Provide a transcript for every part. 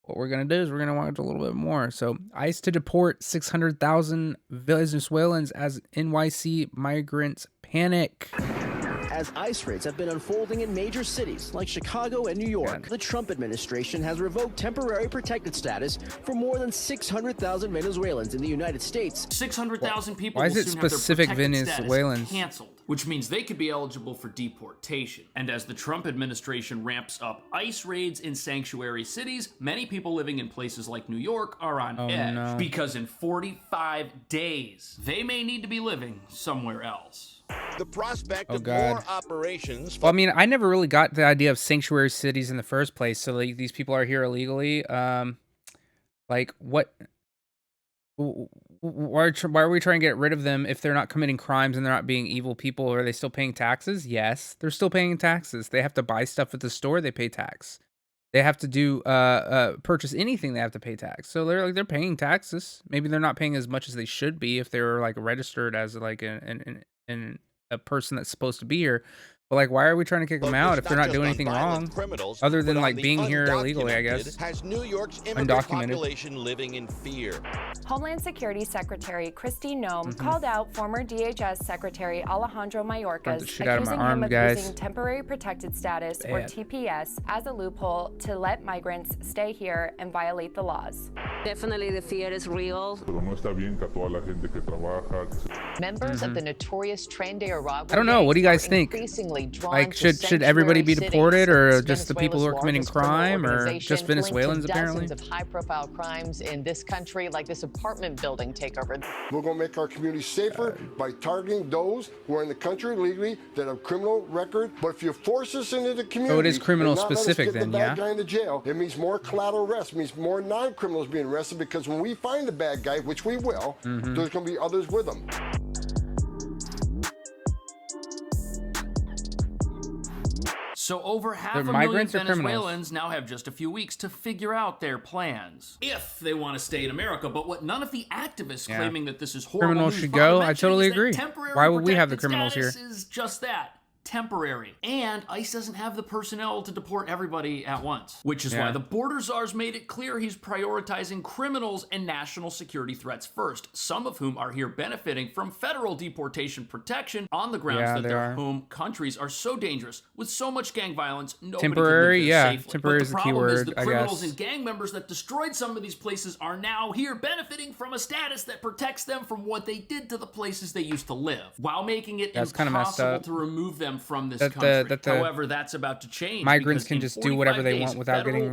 what we're going to do is we're going to watch a little bit more. So, ICE to deport 600,000 Venezuelans as NYC migrants panic. As ICE raids have been unfolding in major cities like Chicago and New York, the Trump administration has revoked temporary protected status for more than 600,000 Venezuelans in the United States. 600,000 people Why is will it soon have their specific protected Venezuelans? status canceled, which means they could be eligible for deportation. And as the Trump administration ramps up ICE raids in sanctuary cities, many people living in places like New York are on edge because in 45 days, they may need to be living somewhere else. The prospect of more operations. Well, I mean, I never really got the idea of sanctuary cities in the first place. So like, these people are here illegally. Like what? Why are we trying to get rid of them if they're not committing crimes and they're not being evil people? Are they still paying taxes? Yes, they're still paying taxes. They have to buy stuff at the store. They pay tax. They have to do purchase anything. They have to pay tax. So they're paying taxes. Maybe they're not paying as much as they should be if they were like registered as like a person that's supposed to be here. But like, why are we trying to kick them out if they're not doing anything wrong, other than like being here illegally? I guess. Has New York's immigrant population living in fear? Homeland Security Secretary Kristi Noem called out former DHS Secretary Alejandro Mayorkas, accusing him of using temporary protected status, or TPS, as a loophole to let migrants stay here and violate the laws. Definitely the fear is real. Members of the notorious Tren de Aragua. I don't know. What do you guys think? Like, should everybody be deported, or just the people who are committing crime, or just Venezuelans apparently? Dozens of high-profile crimes in this country, like this apartment building takeover. We're going to make our community safer by targeting those who are in the country legally that have criminal record. But if you force us into the community, so it is criminal specific then, yeah? Guy into jail, it means more collateral arrests, means more non-criminals being arrested, because when we find the bad guy, which we will, there's going to be others with them. So over half a million Venezuelans now have just a few weeks to figure out their plans, if they want to stay in America. But what none of the activists claiming that this is horrible criminals should go. I totally agree. Why would we have the criminals here? Is just that. Temporary. And ICE doesn't have the personnel to deport everybody at once, which is why the border czars made it clear he's prioritizing criminals and national security threats first, some of whom are here benefiting from federal deportation protection on the grounds that their home countries are so dangerous with so much gang violence, nobody can live there safely. Temporary is the key word, the criminals and gang members that destroyed some of these places are now here benefiting from a status that protects them from what they did to the places they used to live, while making it impossible to remove them from this country. However, that's about to change. Migrants can just do whatever they want without getting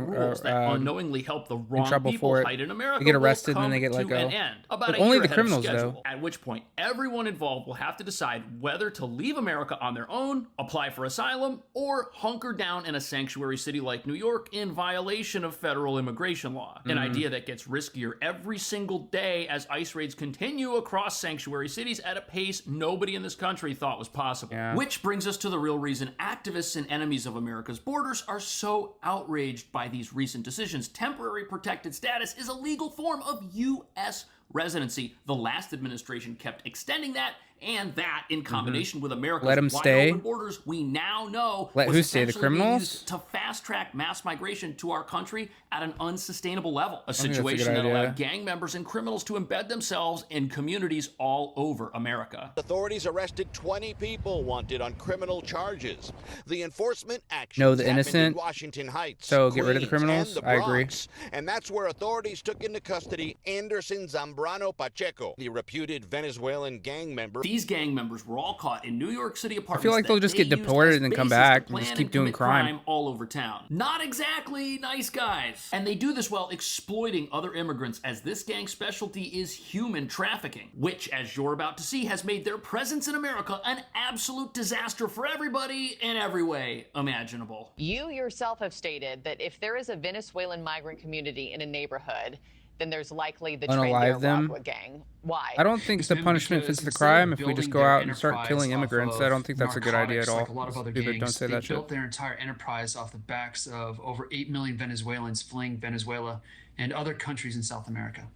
unknowingly help the wrong in trouble for it. hide in America. They get arrested and then they get let go. But only the criminals, though. At which point, everyone involved will have to decide whether to leave America on their own, apply for asylum, or hunker down in a sanctuary city like New York in violation of federal immigration law. An idea that gets riskier every single day as ICE raids continue across sanctuary cities at a pace nobody in this country thought was possible. Which brings us to the real reason activists and enemies of America's borders are so outraged by these recent decisions. Temporary protected status is a legal form of U.S. residency. The last administration kept extending that, and that, in combination with America's wide open borders, we now know was stay? The criminals? used to fast-track mass migration to our country at an unsustainable level. A situation that allowed gang members and criminals to embed themselves in communities all over America. Authorities arrested 20 people wanted on criminal charges. The enforcement actions no, the innocent. In Washington Heights, so Queens, get rid of the criminals. I agree. And that's where authorities took into custody Anderson Zambrano Pacheco, the reputed Venezuelan gang member. These gang members were all caught in New York City apartments. I feel like they'll just get deported and then come back and just keep doing crime all over town. Not exactly nice guys. And they do this while exploiting other immigrants, as this gang's specialty is human trafficking, which, as you're about to see, has made their presence in America an absolute disaster for everybody in every way imaginable. You yourself have stated that if there is a Venezuelan migrant community in a neighborhood, then there's likely the Tren de Aragua gang. Why? I don't think the punishment fits the crime if we just go out and start killing immigrants. I don't think that's a good idea at all. Like a lot of other gangs, don't say that shit. They built their entire enterprise off the backs of over 8 million Venezuelans fleeing Venezuela and other countries in South America.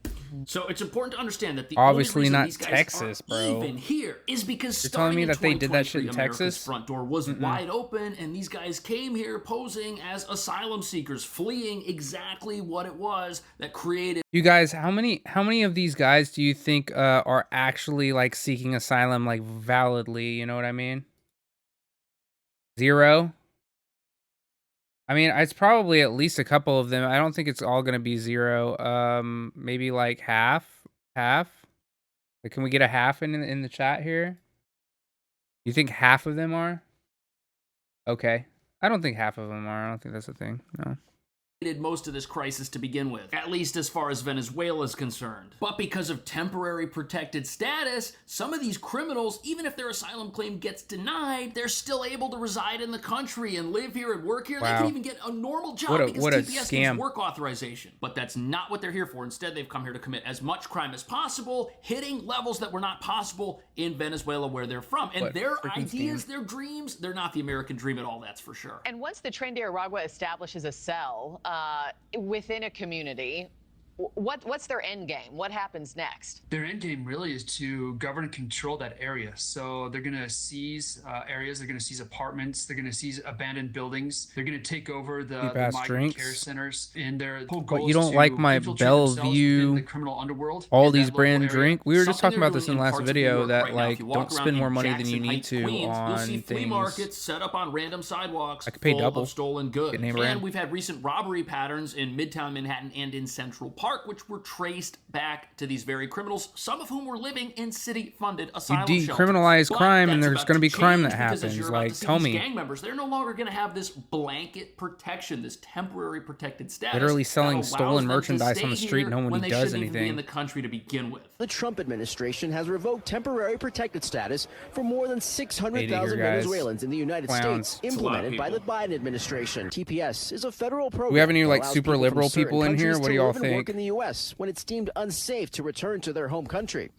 So it's important to understand that the obviously only reason not these guys Texas, are bro. even here is because You're telling me that they did that shit in America's Texas? front door was wide open, and these guys came here posing as asylum seekers, fleeing exactly what it was that created. You guys, how many of these guys do you think are actually like seeking asylum like validly? You know what I mean? 0. I mean, it's probably at least a couple of them. I don't think it's all gonna be 0. Maybe like half. Like, can we get a half in the chat here? You think half of them are? Okay. I don't think half of them are. I don't think that's a thing. No. Most of this crisis to begin with, at least as far as Venezuela is concerned. But because of temporary protected status, some of these criminals, even if their asylum claim gets denied, they're still able to reside in the country and live here and work here. Wow. They can even get a normal job because TPS gives work authorization. But that's not what they're here for. Instead, they've come here to commit as much crime as possible, hitting levels that were not possible in Venezuela where they're from. And their ideas, their dreams, they're not the American dream at all, that's for sure. And once the Tren de Aragua establishes a cell within a community, what's their end game? What happens next? Their end game really is to govern and control that area. So they're going to seize areas, they're going to seize apartments, they're going to seize abandoned buildings, they're going to take over the migrant care centers, and their whole goal you don't like my Bellevue, the criminal underworld, all these brand drink? We were just talking about this in the last video that like don't spend more money than you need to on things. Flea markets set up on random sidewalks. I could pay double. Of stolen goods. And we've had recent robbery patterns in Midtown Manhattan and in Central Park, which were traced back to these very criminals, some of whom were living in city-funded asylum shelters. You decriminalize crime, and there's going to be crime that happens. Like, tell me. Gang members, they're no longer going to have this blanket protection, this temporary protected status. Literally selling stolen merchandise on the street, no one does anything. Be in the country to begin with. The Trump administration has revoked temporary protected status for more than 600,000 Venezuelans in the United States, implemented by the Biden administration. TPS is a federal program. We have any like super liberal people in here? What do y'all think? In the U.S. when it's deemed unsafe to return to their home country.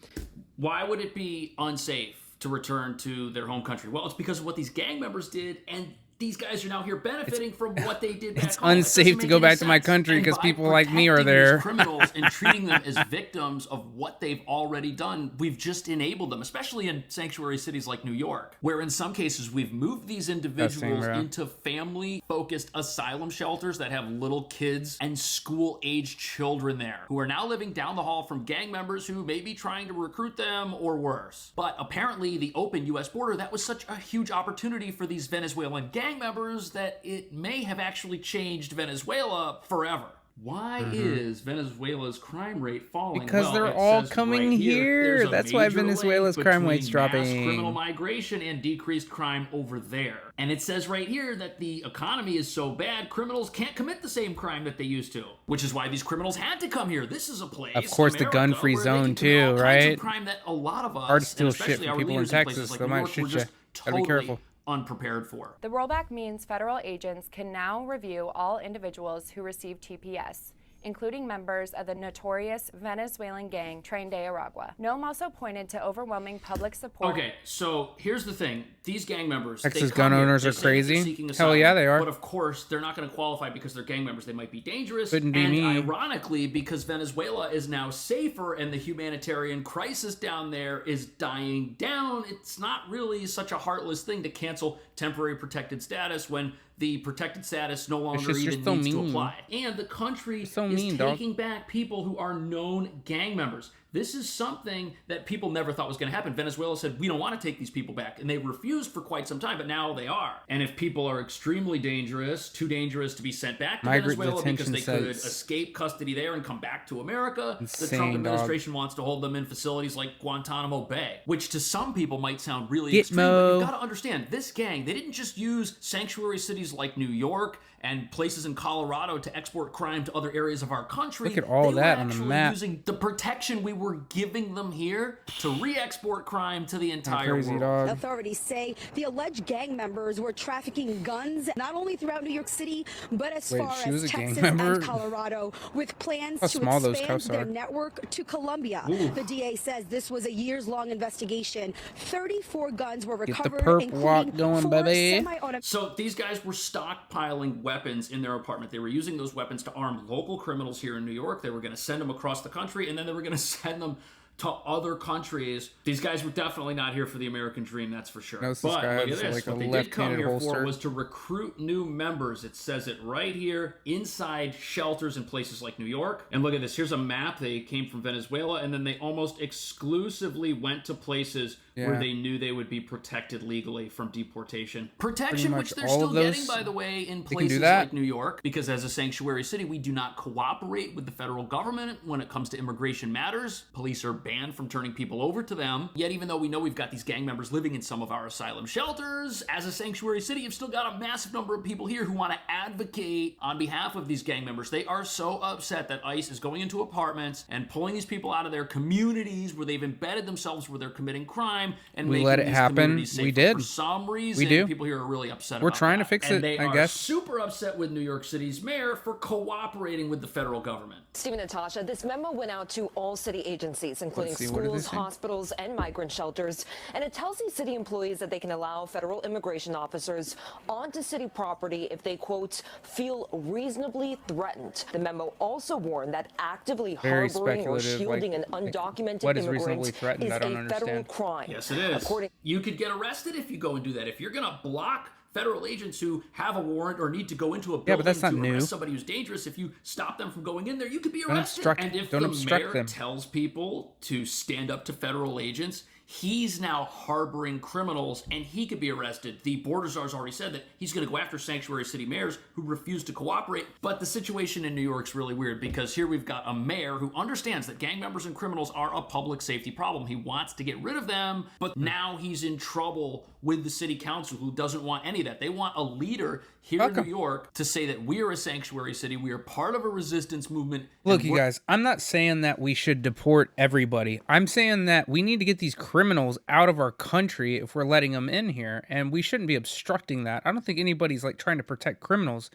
Why would it be unsafe to return to their home country? Well, it's because of what these gang members did, and these guys are now here benefiting from what they did back It's home. unsafe to go back to my country because people like me are there. Criminals and treating them as victims of what they've already done, we've just enabled them, especially in sanctuary cities like New York, where in some cases we've moved these individuals into family-focused asylum shelters that have little kids and school-aged children there, who are now living down the hall from gang members who may be trying to recruit them or worse. But apparently the open U.S. border, that was such a huge opportunity for these Venezuelan gang members that it may have actually changed Venezuela forever. Why is Venezuela's crime rate falling? Because they're all coming here. That's why Venezuela's crime rate's dropping. Mass criminal migration and decreased crime over there. And it says right here that the economy is so bad, criminals can't commit the same crime that they used to. Which is why these criminals had to come here. This is a place, of course, America, the gun-free zone too, right? Crime that a lot of us, hard to steal shit from people in Texas. Like they might shoot you. Gotta be careful. Unprepared for. The rollback means federal agents can now review all individuals who receive TPS, including members of the notorious Venezuelan gang Tren de Aragua. Noam also pointed to overwhelming public support. Okay, so here's the thing. These gang members, Texas gun owners are crazy. Hell yeah, they are. But of course, they're not going to qualify because they're gang members. They might be dangerous. Couldn't be me. Ironically, because Venezuela is now safer and the humanitarian crisis down there is dying down, it's not really such a heartless thing to cancel temporary protected status when the protected status no longer even needs to apply. And the country is taking back people who are known gang members. This is something that people never thought was going to happen. Venezuela said, we don't want to take these people back. And they refused for quite some time, but now they are. And if people are extremely dangerous, too dangerous to be sent back to Venezuela because they could escape custody there and come back to America, the Trump administration wants to hold them in facilities like Guantanamo Bay, which to some people might sound really extreme, but you've got to understand, this gang, they didn't just use sanctuary cities like New York and places in Colorado to export crime to other areas of our country. Look at all that on the map. Using the protection we were giving them here to re-export crime to the entire world. Dog. Authorities say the alleged gang members were trafficking guns not only throughout New York City, but as far as Texas and Colorado, with plans to expand their network to Colombia. Ooh. The DA says this was a years-long investigation. 34 guns were recovered, including 4 So these guys were stockpiling weapons in their apartment. They were using those weapons to arm local criminals here in New York. They were going to send them across the country, and then they were going to send them to other countries. These guys were definitely not here for the American dream, that's for sure. No, this but guy look at has, this. like, What a they did come here left-handed for holster. was to recruit new members. It says it right here, inside shelters in places like New York. And look at this. Here's a map. They came from Venezuela, and then they almost exclusively went to places where they knew they would be protected legally from deportation. Protection, which they're still getting, by the way, in places like New York, because as a sanctuary city, we do not cooperate with the federal government when it comes to immigration matters. Police are banned from turning people over to them. Yet, even though we know we've got these gang members living in some of our asylum shelters, as a sanctuary city, you've still got a massive number of people here who want to advocate on behalf of these gang members. They are so upset that ICE is going into apartments and pulling these people out of their communities where they've embedded themselves, where they're committing crime, and we let it happen. We did. For some reason, we do. People here are really upset. We're trying to fix it, they I guess. Super upset with New York City's mayor for cooperating with the federal government. Stephen, Natasha, this memo went out to all city agencies, including schools, hospitals, and migrant shelters, and it tells these city employees that they can allow federal immigration officers onto city property if they, quote, feel reasonably threatened. The memo also warned that actively harboring or shielding an undocumented immigrant is a federal crime. Yes, it is. You could get arrested if you go and do that. If you're going to block federal agents who have a warrant or need to go into a building to arrest somebody who's dangerous, if you stop them from going in there, you could be arrested. And if the mayor tells people to stand up to federal agents, he's now harboring criminals, and he could be arrested. The Border Czar's already said that he's going to go after sanctuary city mayors who refuse to cooperate. But the situation in New York's really weird, because here we've got a mayor who understands that gang members and criminals are a public safety problem. He wants to get rid of them, but now he's in trouble with the city council, who doesn't want any of that. They want a leader here in New York to say that we are a sanctuary city, we are part of a resistance movement. Look, you guys, I'm not saying that we should deport everybody. I'm saying that we need to get these criminals out of our country if we're letting them in here, and we shouldn't be obstructing that. I don't think anybody's like trying to protect criminals,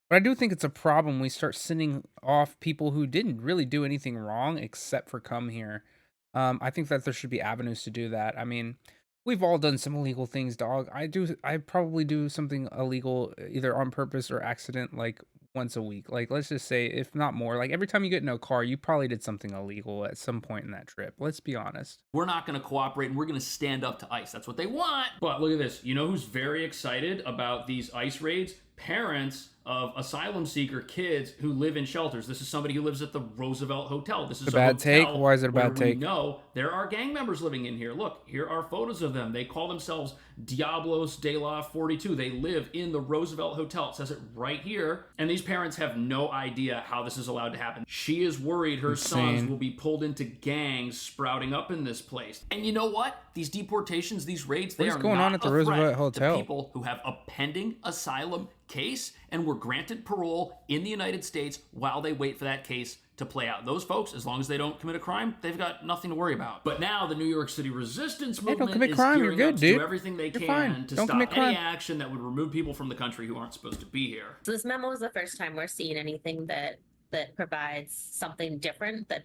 but I do think it's a problem we start sending off people who didn't really do anything wrong except for come here. I think that there should be avenues to do that. I mean, we've all done some illegal things, dog. I probably do something illegal either on purpose or accident, like once a week. Like, let's just say, if not more, like every time you get in a car, you probably did something illegal at some point in that trip. Let's be honest. We're not going to cooperate, and we're going to stand up to ICE. That's what they want. But look at this. You know who's very excited about these ICE raids? Parents of asylum seeker kids who live in shelters. This is somebody who lives at the Roosevelt Hotel. This is a bad take. Why is it a bad take? No, there are gang members living in here. Look, here are photos of them. They call themselves Diablos de la 42. They live in the Roosevelt Hotel. It says it right here. And these parents have no idea how this is allowed to happen. She is worried her sons will be pulled into gangs sprouting up in this place. And you know what? These deportations, these raids, they are going on at the Roosevelt Hotel to people who have a pending asylum case and were granted parole in the United States while they wait for that case to play out. Those folks, as long as they don't commit a crime, they've got nothing to worry about. But now the New York City resistance movement is gearing up to do everything they can to stop any action that would remove people from the country who aren't supposed to be here. So this memo is the first time we're seeing anything that provides something different, that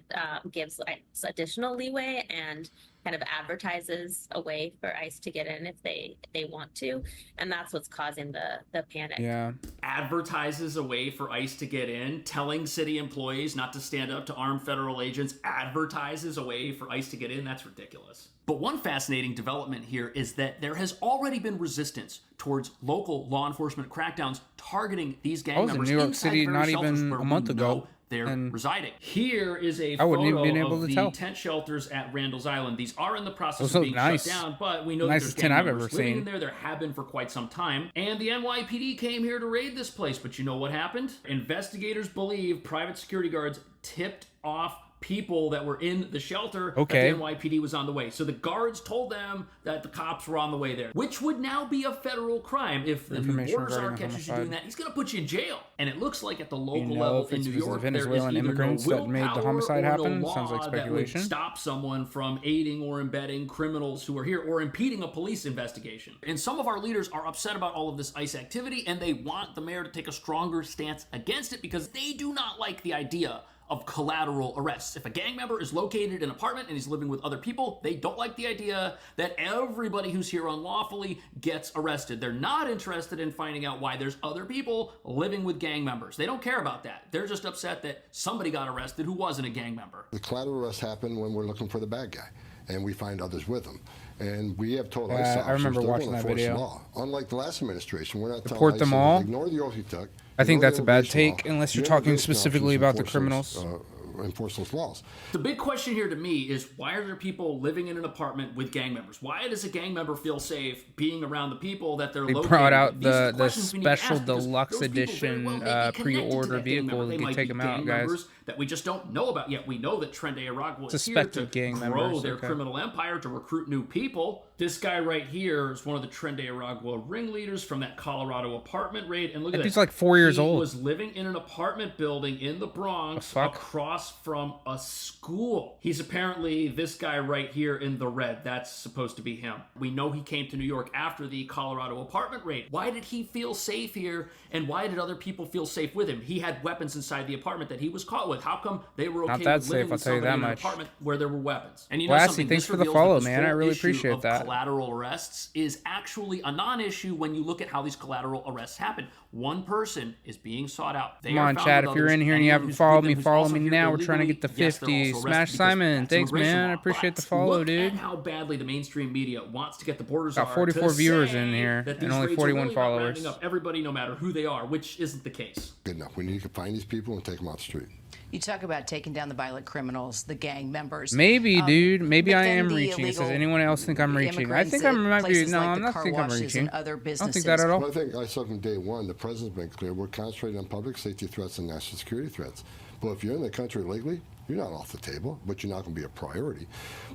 gives additional leeway and kind of advertises a way for ICE to get in if they want to, and that's what's causing the panic. Yeah. Advertises a way for ICE to get in, telling city employees not to stand up to armed federal agents, advertises a way for ICE to get in. That's ridiculous. But one fascinating development here is that there has already been resistance towards local law enforcement crackdowns targeting these gang members. I was in New York City not even a month ago. They're residing. Here is a I wouldn't photo even been able of to the tell. tent shelters at Randall's Island. These are in the process of being nice. shut down, but we know that there's tent gang I've members ever living seen. in there. There have been for quite some time. And the NYPD came here to raid this place, but you know what happened? Investigators believe private security guards tipped off people that were in the shelter that the NYPD was on the way. So the guards told them that the cops were on the way there, which would now be a federal crime. If the Border Czar catches you doing that, he's going to put you in jail. And it looks like at the local level in New York, the Venezuelan immigrants that made the homicide happen. Sounds like speculation. That would stop someone from aiding or embedding criminals who are here or impeding a police investigation. And some of our leaders are upset about all of this ICE activity, and they want the mayor to take a stronger stance against it because they do not like the idea of collateral arrests. If a gang member is located in an apartment and he's living with other people, they don't like the idea that everybody who's here unlawfully gets arrested. They're not interested in finding out why there's other people living with gang members. They don't care about that. They're just upset that somebody got arrested who wasn't a gang member. The collateral arrests happen when we're looking for the bad guy, and we find others with him. And we have told ICE officers I remember they're watching going to that enforce video. law. Unlike the last administration, we're not Deport telling them ICE all? ignore the oath you took. I think ignore that's the a bad immigration take, law. unless you're The talking immigration specifically officers about the enforce criminals. enforce those laws. The big question here to me is, why are there people living in an apartment with gang members? Why does a gang member feel safe being around the people that they're located? They brought out These are the questions we need to special ask, because deluxe those people very edition well may be connected to pre-order that gang member. vehicle They to might take be them out, gang guys. members that we just don't know about yet. We know that Trent Aragua is here Suspected to gang grow members, their okay. criminal empire, to recruit new people. This guy right here is one of the Trent Aragua ringleaders from that Colorado apartment raid. And look at this. He's like 4 years He old. was living in an apartment building in the Bronx across from a school. He's apparently this guy right here in the red. That's supposed to be him. We know he came to New York after the Colorado apartment raid. Why did he feel safe here, and why did other people feel safe with him? He had weapons inside the apartment that he was caught with. How come they were okay with living with somebody in an apartment where there were weapons? And you know something, thanks this for the reveals follow, that this man. I whole really issue appreciate of that. Collateral arrests is actually a non-issue when you look at how these collateral arrests happen. One person is being sought out. Come on, Chad. If you're in here and you haven't followed me, follow me now. We're trying to get the 50. Smash Simon. Thanks, man. I appreciate the follow, dude. Look at how badly the mainstream media wants to get the borders. Got 44 viewers in here and only 41 followers. Up everybody, no matter who they are, which isn't the case. Good enough. We need to find these people and take them off the street. You talk about taking down the violent criminals, the gang members. Maybe, dude. Maybe I am reaching. Does anyone else think I'm reaching? I think I might be. No, I'm not think I'm reaching. I don't think that at all. Well, I think I said from day one, the president's been clear. We're concentrating on public safety threats and national security threats. But if you're in the country legally, you're not off the table, but you're not going to be a priority.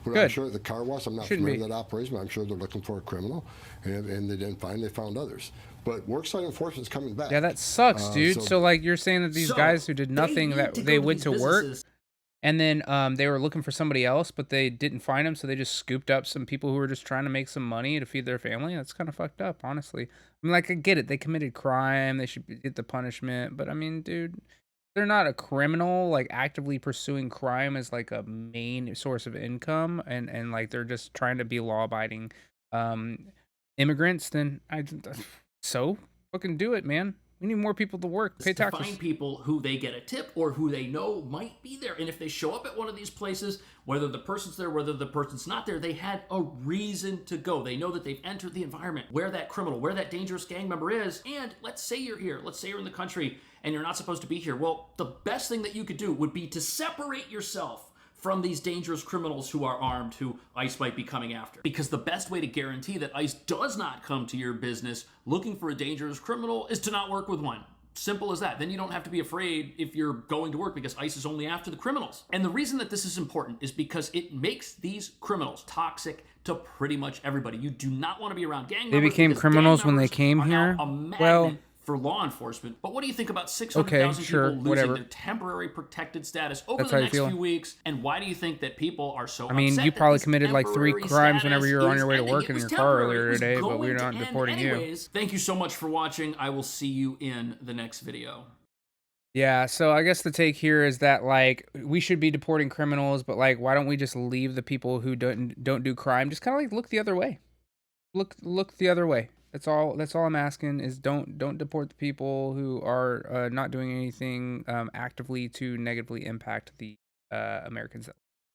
But Good. I'm sure the car wash, I'm not familiar with that operation, but I'm sure they're looking for a criminal, and they didn't find, they found others. But worksite enforcement is coming back. Yeah, that sucks, dude. So like you're saying that these guys who did nothing, that they went to work, and then they were looking for somebody else, but they didn't find them, so they just scooped up some people who were just trying to make some money to feed their family. That's kind of fucked up, honestly. I mean, like, I get it. They committed crime. They should get the punishment. But I mean, dude, they're not a criminal, like actively pursuing crime as like a main source of income, and like they're just trying to be law-abiding immigrants, then so fucking do it, man. We need more people to work, pay taxes. Find people who they get a tip or who they know might be there. And if they show up at one of these places, whether the person's there, whether the person's not there, they had a reason to go. They know that they've entered the environment where that criminal, where that dangerous gang member is. And let's say you're here. Let's say you're in the country and you're not supposed to be here. Well, the best thing that you could do would be to separate yourself from these dangerous criminals who are armed, who ICE might be coming after. Because the best way to guarantee that ICE does not come to your business looking for a dangerous criminal is to not work with one. Simple as that. Then you don't have to be afraid if you're going to work, because ICE is only after the criminals. And the reason that this is important is because it makes these criminals toxic to pretty much everybody. You do not want to be around gang members. They became criminals when they came here. Well, for law enforcement. But what do you think about 600,000 people losing their temporary protected status over the next few weeks? And why do you think that people are so upset? I mean, you probably committed like 3 crimes whenever you were on your way to work in your car earlier today, but we're not deporting you. Thank you so much for watching. I will see you in the next video. Yeah, so I guess the take here is that like we should be deporting criminals, but like why don't we just leave the people who don't do crime? Just kind of like look the other way. Look the other way. That's all I'm asking is don't deport the people who are not doing anything actively to negatively impact the Americans that